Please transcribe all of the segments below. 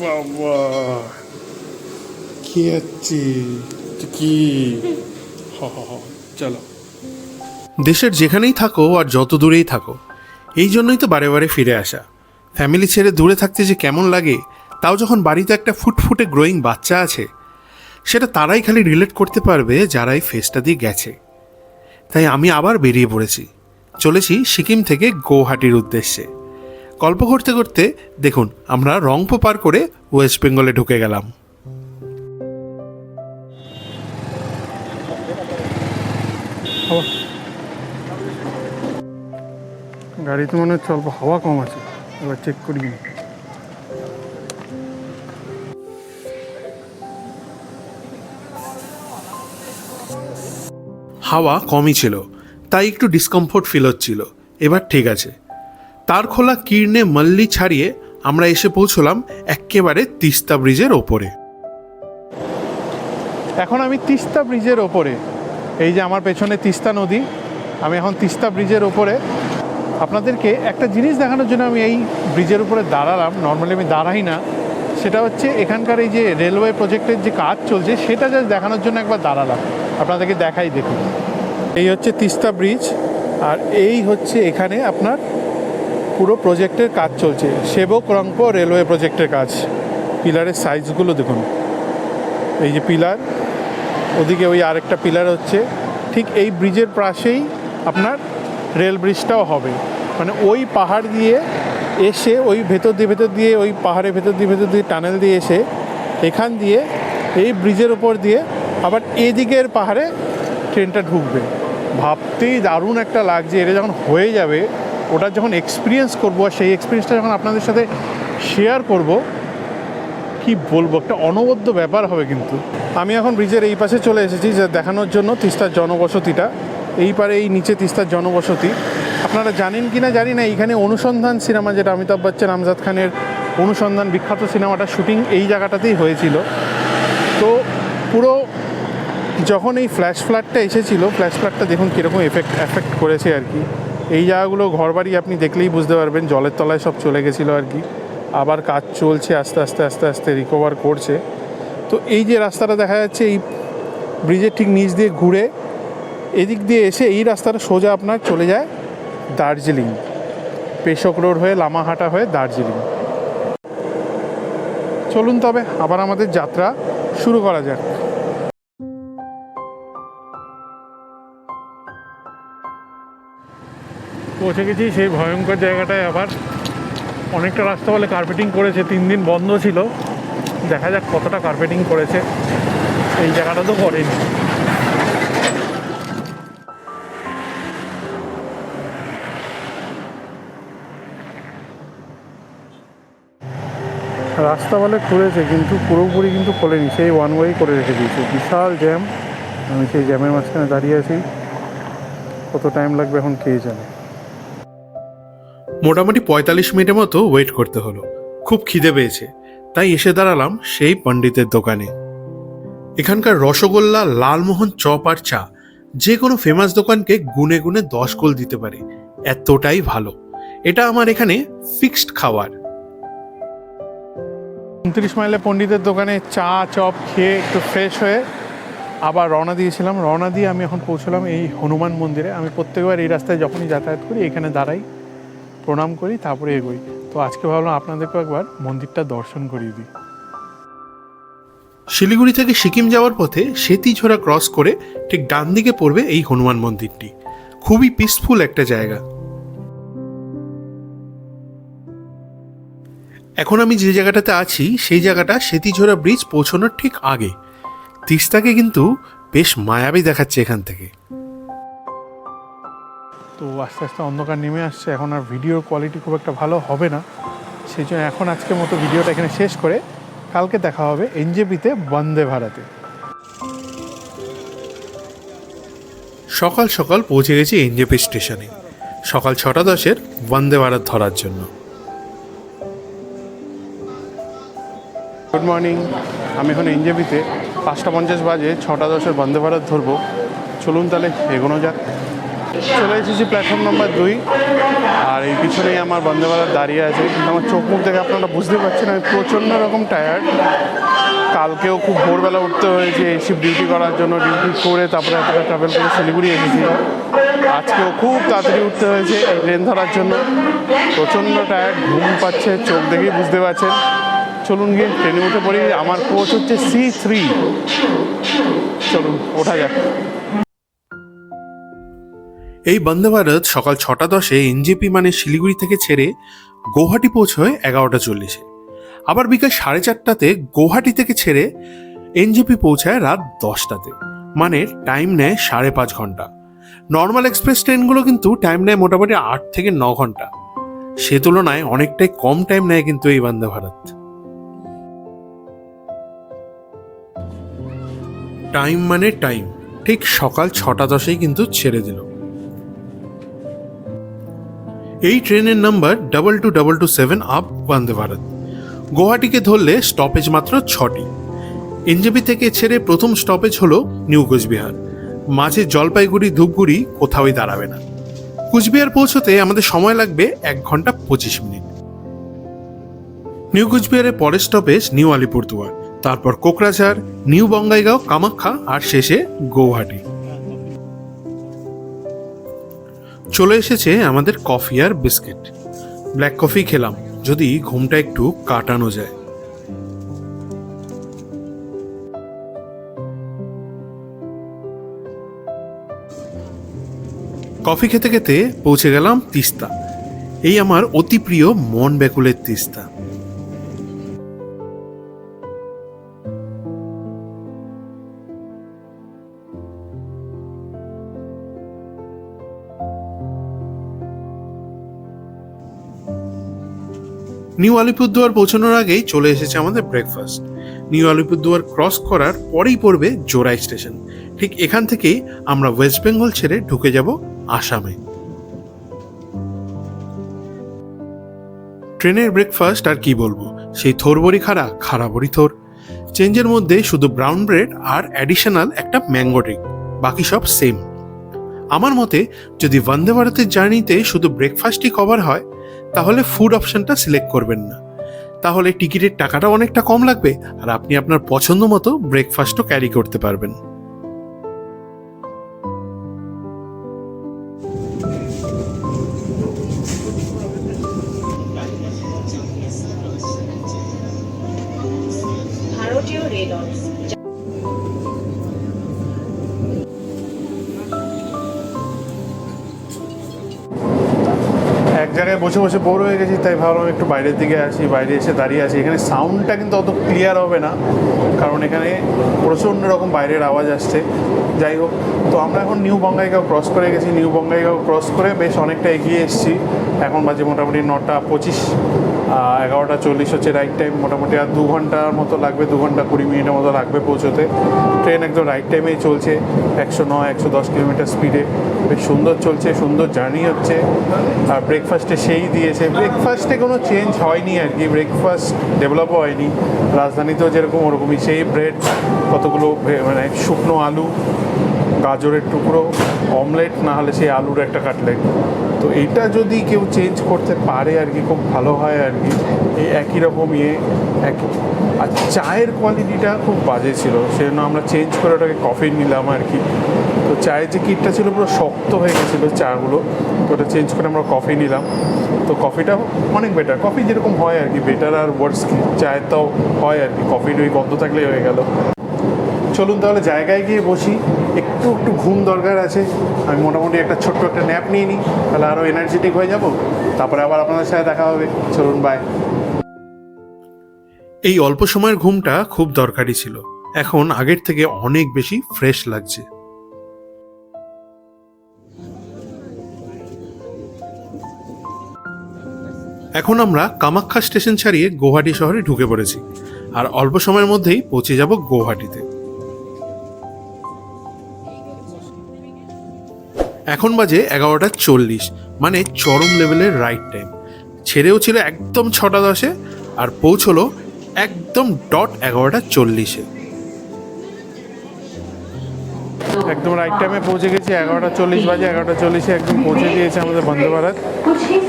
বাবা কি হচ্ছে কি চলো। দেশের যেখানেই থাকো আর যত দূরেই থাকো, এই জন্যই তো বারে বারে ফিরে আসা। ফ্যামিলি ছেড়ে দূরে থাকতে যে কেমন লাগে, তাও যখন বাড়িতে একটা ফুটফুটে গ্রোয়িং বাচ্চা আছে, সেটা তারাই খালি রিলেট করতে পারবে যারা এই ফেসটা দিয়ে গেছে। তাই আমি আবার বেরিয়ে পড়েছি, চলেছি সিকিম থেকে গৌহাটির উদ্দেশ্যে। গল্প করতে করতে দেখুন আমরা রংপো পার করে ওয়েস্ট বেঙ্গলে ঢুকে গেলাম। গাড়িতে মনে হচ্ছে অল্প হাওয়া কম আছে, এবার চেক করি। হাওয়া কমই ছিল, তাই একটু ডিসকমফোর্ট ফিল হচ্ছিল। এবার ঠিক আছে। তার খোলা কির্নে মল্লি ছাড়িয়ে আমরা এসে পৌঁছলাম একেবারে তিস্তা ব্রিজের ওপরে। এখন আমি তিস্তা ব্রিজের ওপরে, এই যে আমার পেছনে তিস্তা নদী, আমি এখন তিস্তা ব্রিজের ওপরে। আপনাদেরকে একটা জিনিস দেখানোর জন্য আমি এই ব্রিজের উপরে দাঁড়ালাম। নর্মালি আমি দাঁড়াই না, সেটা হচ্ছে এখানকার এই যে রেলওয়ে প্রজেক্টের যে কাজ চলছে সেটা জাস্ট দেখানোর জন্য একবার দাঁড়ালাম। আপনাদেরকে দেখাই, দেখুন। এই হচ্ছে তিস্তা ব্রিজ, আর এই হচ্ছে এখানে আপনার পুরো প্রজেক্টের কাজ চলছে, সেবক রংপো রেলওয়ে প্রজেক্টের কাজ। পিলারের সাইজগুলো দেখুন, এই যে পিলার, ওদিকে ওই আরেকটা পিলার হচ্ছে। ঠিক এই ব্রিজের পাশেই আপনার রেল ব্রিজটাও হবে। মানে ওই পাহাড় দিয়ে এসে ওই ভেতর দিয়ে ওই পাহাড়ের ভেতর দিয়ে টানেল দিয়ে এসে এখান দিয়ে এই ব্রিজের ওপর দিয়ে আবার এদিকের পাহাড়ে ট্রেনটা ঢুকবে। ভাবতেই দারুণ একটা লাগছে। এটা যখন হয়ে যাবে, ওটা যখন এক্সপিরিয়েন্স করবো, আর সেই এক্সপিরিয়েন্সটা যখন আপনাদের সাথে শেয়ার করব, কি বলবো, একটা অনবদ্য ব্যাপার হবে। কিন্তু আমি এখন ব্রিজের এই পাশে চলে এসেছি যা দেখানোর জন্য তিস্তার জনবসতিটা। এই পারে এই নিচে তিস্তার জনবসতি। আপনারা জানেন কি না জানি না, এইখানে অনুসন্ধান সিনেমা, যেটা অমিতাভ বচ্চন আমজাদ খানের অনুসন্ধান বিখ্যাত সিনেমাটা শুটিং এই জায়গাটাতেই হয়েছিল। তো পুরো যখন এই ফ্ল্যাশ ফ্লাডটা এসেছিলো, ফ্ল্যাশ ফ্লাডটা দেখুন কীরকম এফেক্ট করেছে আর কি। এই জায়গাগুলো ঘরবাড়ি আপনি দেখলেই বুঝতে পারবেন, জলের তলায় সব চলে গেছিলো আর কি। আবার কাজ চলছে, আস্তে আস্তে রিকভার করছে। তো এই যে রাস্তাটা দেখা যাচ্ছে, এই ব্রিজের ঠিক নিচ দিয়ে ঘুরে এদিক দিয়ে এসে এই রাস্তাটা সোজা আপনার চলে যায় দার্জিলিং, পেশক রোড হয়ে লামাহাটা হয়ে দার্জিলিং। চলুন তবে আবার আমাদের যাত্রা শুরু করা যাক। পৌঁছে গেছি সেই ভয়ঙ্কর জায়গাটায়। আবার অনেকটা রাস্তা বলে কার্পেটিং করেছে, 3 দিন বন্ধ ছিল। দেখা যাক কতটা কার্পেটিং করেছে। এই জায়গাটা তো করেনি। রাস্তা বলে খুলেছে, কিন্তু পুরোপুরি কিন্তু খোলেনি, সেই ওয়ান ওয়েই করে রেখে দিয়েছে। বিশাল জ্যাম। আমি সেই জ্যামের মাঝখানে দাঁড়িয়ে আছি। কত টাইম লাগবে এখন কে জানে। মোটামুটি 45 মিনিটের মতো ওয়েট করতে হলো। খুব খিদে পেয়েছে, তাই এসে দাঁড়ালাম সেই পণ্ডিতের দোকানে। এখানকার রসগোল্লা, লালমোহন, চপ আর চা যে কোনো ফেমাস দোকানকে গুনে গুনে 10 গোল দিতে পারে, এতটাই ভালো। এটা আমার এখানে ফিক্সড খাবার। 29 মাইলে পণ্ডিতের দোকানে চা চপ খেয়ে একটু ফ্রেশ হয়ে আবার রওনা দিয়েছিলাম। রওনা দিয়ে আমি এখন পৌঁছলাম এই হনুমান মন্দিরে। আমি প্রত্যেকবার এই রাস্তায় যখনই যাতায়াত করি এখানে দাঁড়াই, প্রণাম করি, তারপরে এগোই। তো আজকে ভাবলাম আপনাদেরকেও একবার মন্দিরটা দর্শন করিয়ে দিই। শিলিগুড়ি থেকে সিকিম যাওয়ার পথে সেতিঝোরা ক্রস করে ঠিক ডান দিকে পড়বে এই হনুমান মন্দিরটি। খুবই পিসফুল একটা জায়গা। এখন আমি যে জায়গাটাতে আছি সেই জায়গাটা সেতিঝোরা ব্রিজ পৌঁছানোর ঠিক আগে। তিস্তাকে কিন্তু বেশ মায়াবী দেখাচ্ছে এখান থেকে। তো আস্তে আস্তে অন্ধকার নেমে আসছে, এখন আর ভিডিওর কোয়ালিটি খুব একটা ভালো হবে না। সেই জন্য এখন আজকের মতো ভিডিওটা এখানে শেষ করে কালকে দেখা হবে এনজেপিতে বন্দে ভারতে। সকাল সকাল পৌঁছে গেছি এনজেপি স্টেশনে, সকাল 6:10 বন্দে ভারত ধরার জন্য। Good morning. আমি এখন এনজেপিতে, 5:50 বাজে, 6:10 বন্দে ভারত ধরবো। চলুন তাহলে এগোনো যাক। চলে এসেছি প্ল্যাটফর্ম নম্বর 2, আর এই পিছনেই আমার বন্দে ভারত দাঁড়িয়ে আছে। কিন্তু আমার চোখ মুখ দেখে আপনারা বুঝতে পারছেন আমি প্রচণ্ড রকম টায়ার্ড। কালকেও খুব ভোরবেলা উঠতে হয়েছে এসি ডিউটি করার জন্য, ডিউটি করে তারপরে এতটা ট্রাভেল করে শিলিগুড়ি এসেছি। আজকেও খুব তাড়াতাড়ি উঠতে হয়েছে এই ট্রেন ধরার জন্য। প্রচণ্ড টায়ার্ড, ঘুম পাচ্ছে, চোখ দেখেই বুঝতে পারছেন। চলুন গিয়ে ট্রেনে উঠে পড়ি। আমার কোচ হচ্ছে C3, চলুন ওঠা যাক। এই বন্দে ভারত সকাল 6:10 এনজেপি মানে শিলিগুড়ি থেকে ছেড়ে গৌহাটি পৌঁছয় 11:40। আবার বিকাল 4:30টাতে গৌহাটি থেকে ছেড়ে এনজেপি পৌঁছায় রাত 10টাতে, মানে টাইম নেয় 5.5 ঘন্টা। নর্মাল এক্সপ্রেস ট্রেনগুলো কিন্তু টাইম নেয় মোটামুটি 8 থেকে 9 ঘন্টা। সে তুলনায় অনেকটাই কম টাইম নেয় কিন্তু এই বন্দে ভারত। টাইম মানে টাইম, ঠিক সকাল 6:10 কিন্তু ছেড়ে দিল। এই ট্রেনের নাম্বার 2227 আপ বন্দে ভারত। গৌহাটিকে ধরলে স্টপেজ মাত্র 6টি। এনজেপি থেকে ছেড়ে প্রথম স্টপেজ হলো নিউ কোচবিহার। মাঝে জলপাইগুড়ি, ধূপগুড়ি কোথাওই দাঁড়াবে না। কোচবিহার পৌঁছতে আমাদের সময় লাগবে 1 ঘন্টা 25 মিনিট। নিউ কোচবিহারের পরের স্টপেজ নিউ আলিপুরদুয়ার, তারপর কোকরাঝাড়, নিউ বঙ্গাইগাঁও, কামাখ্যা, আর শেষে গৌহাটি। চলে এসেছে আমাদের কফি আর বিস্কিট। ব্ল্যাক কফি খেলাম, যদি ঘুমটা একটু কাটানো যায়। কফি খেতে খেতে পৌঁছে গেলাম তিস্তা। এই আমার অতি প্রিয় মন ব্যাকুলের তিস্তা। নিউ আলিপুরদুয়ার পৌঁছানোর আগেই চলে এসেছে আমাদের ব্রেকফাস্ট। নিউ আলিপুরদুয়ার ক্রস করার পরেই পড়বে জোরাই স্টেশন। ঠিক এখান থেকেই আমরা ওয়েস্ট বেঙ্গল ছেড়ে ঢুকে যাব আসামে। ট্রেনের ব্রেকফাস্ট আর কি বলবো, সেই থোরবড়ি খাড়া, খাড়া বড়ি থোর। চেঞ্জের মধ্যে শুধু ব্রাউন ব্রেড আর অ্যাডিশনাল একটা ম্যাঙ্গো ড্রিঙ্ক, বাকি সব সেম। আমার মতে যদি বন্দে ভারতের জার্নিতে শুধু ব্রেকফাস্টই কভার হয় তাহলে ফুড অপশনটা সিলেক্ট করবেন না। তাহলে টিকিটের টাকাটা অনেকটা কম লাগবে আর আপনি আপনার পছন্দ মতো ব্রেকফাস্টও ক্যারি করতে পারবেন। ভারতীয় রেড অর্ডস এক জায়গায় বসে বসে বোর হয়ে গেছি, তাই ভাবলাম একটু বাইরের দিকে আসি। বাইরে এসে দাঁড়িয়ে আছি। এখানে সাউন্ডটা কিন্তু অত ক্লিয়ার হবে না, কারণ এখানে প্রচণ্ড রকম বাইরের আওয়াজ আসছে। যাই হোক, তো আমরা এখন নিউ বঙ্গাইগাঁও ক্রস করে গেছি। নিউ বঙ্গাইগাঁও ক্রস করে বেশ অনেকটা এগিয়ে এসেছি। এখন বাজে মোটামুটি 9:25, 11:40 হচ্ছে রাইট টাইম। মোটামুটি আর 2 ঘন্টার মতো লাগবে, 2 ঘন্টা 20 মিনিটের মতো লাগবে পৌঁছোতে। ট্রেন একদম রাইট টাইমেই চলছে, 109-110 কিলোমিটার স্পিডে। বেশ সুন্দর চলছে, সুন্দর জার্নি হচ্ছে। আর ব্রেকফাস্টে সেই দিয়েছে, ব্রেকফাস্টে কোনো চেঞ্জ হয়নি আর কি, ব্রেকফাস্ট ডেভেলপও হয়নি। রাজধানীতেও যেরকম ওরকমই, সেই ব্রেড, কতগুলো মানে শুকনো আলু, গাজরের টুকরো, অমলেট, না হলে সেই আলুর একটা কাটলেট। তো এইটা যদি কেউ চেঞ্জ করতে পারে আর কি, খুব ভালো হয় আর কি। এই একই রকম একই। আর চায়ের কোয়ালিটিটা খুব বাজে ছিল, সেজন্য আমরা চেঞ্জ করে ওটাকে কফি নিলাম আর কি। তো চায়ের যে কিটটা ছিল পুরো শক্ত হয়ে গেছিলো চাগুলো, তো ওটা চেঞ্জ করে আমরা কফি নিলাম। তো কফিটা অনেক বেটার, কফি যেরকম হয় আর কি, বেটার আর ওয়ার্ডস কি, চায়ের তাও হয় আর কি, কফির ওই গন্ধ থাকলেই হয়ে গেল। চলুন তাহলে জায়গায় গিয়ে বসি, একটু ঘুম দরকার আছে। আমি মোটামুটি একটা ছোট্ট একটা ন্যাপ নিয়ে নিই, তাহলে আরও এনার্জেটিক হয়ে যাব। তারপরে আবার আপনাদের সাথে দেখা হবে। চলুন, বাই। এই অল্প সময়ের ঘুমটা খুব দরকারি ছিল। এখন আগের থেকে অনেক বেশি ফ্রেশ লাগছে। এখন আমরা কামাখ্যা স্টেশন ছাড়িয়ে গৌহাটি শহরে ঢুকে পড়েছি, আর অল্প সময়ের মধ্যেই পৌঁছে যাব গৌহাটিতে। এখন বাজে 11:40, মানে চরম লেভেলের রাইট টাইম। ছেড়েও ছিল একদম 6:10 আর পৌঁছলো একদম .11:40। একদম রাইট টাইমে পৌঁছে গেছি, 11:40 বাজে, 11:40-এ একদম পৌঁছে দিয়েছে আমাদের বন্দে ভারত।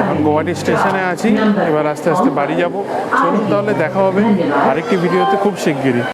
এখন গুয়াহাটি স্টেশনে আছি, এবার আস্তে আস্তে বাড়ি যাব। চলুন তাহলে দেখা হবে আরেকটি ভিডিওতে খুব শিগগিরই।